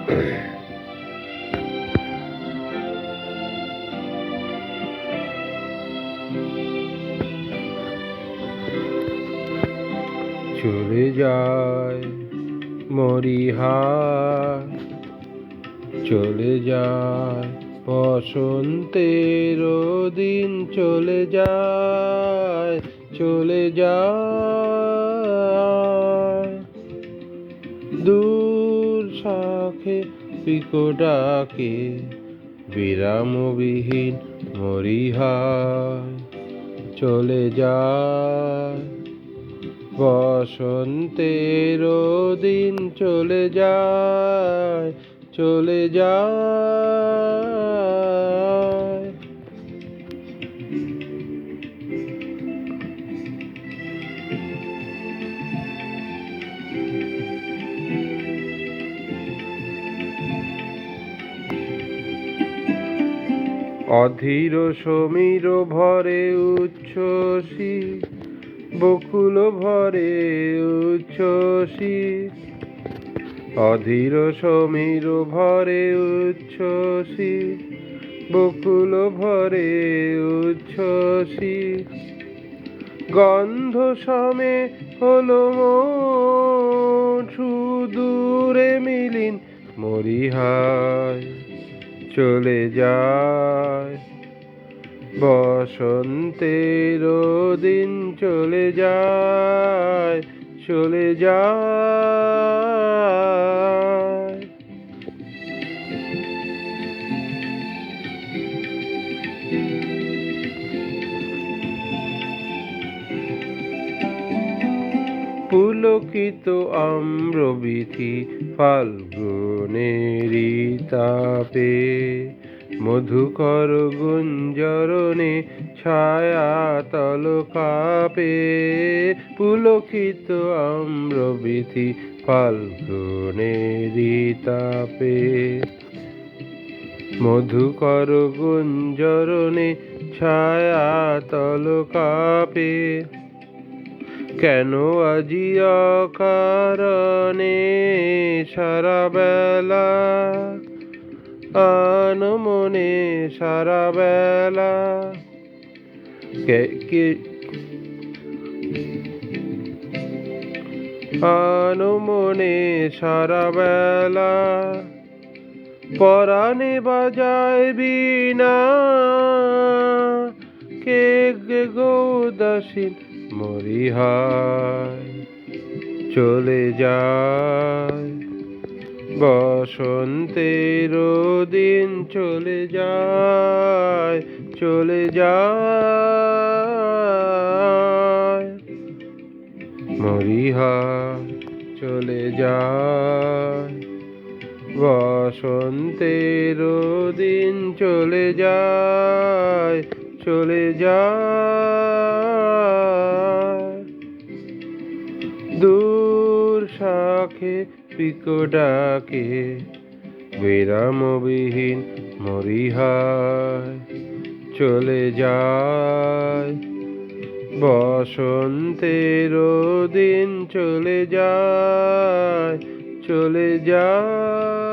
চলে যায় মরিহায়, চলে যায় বসন্তের দিন, চলে যায়, চলে যায় দূর শাখে পিকো ডাকে, বিরামবিহীন মরিহায়। চলে যায় বসন্তের দিন, চলে যায়, চলে যায়। অধীর সমীর ভরে উচ্ছ্বসী, বকুল ভরে উচ্ছ্বসী। অধীর সমীর ভরে উচ্ছ্বসী, বকুল ভরে উচ্ছ্বসী। গন্ধ সমে হলো সুদূরে মিলিন মরিহায়। চলে যায় বসন্তের দিন, চলে যায়, চলে যায়। পুলকিত আম্রবীথি ফাল্গুনেরি তাপে, মধুকর গুঞ্জরণে ছায়াতল কাঁপে। পুলকিত আম্রবীথি ফাল্গুনেরি তাপে, মধুকর গুঞ্জরণে ছায়াতল কাঁপে। কেন আজি অকারণে সারা বেলা, আনমনে সারা বেলা। আনমনে সারা বেলা, পরাণে বাজায় বীণা। কে গো উদাসীন মরিহায়। চলে যায় বসন্তের দিন, চলে যায়, চলে যায় মরিহায়। চলে যায় বসন্তের দিন, চলে যায়, চলে যায় দূর শাখে পিকো ডাকে, বিরামবিহীন মরিহায়। চলে যায় বসন্তের দিন, চলে যায়, চলে যায়।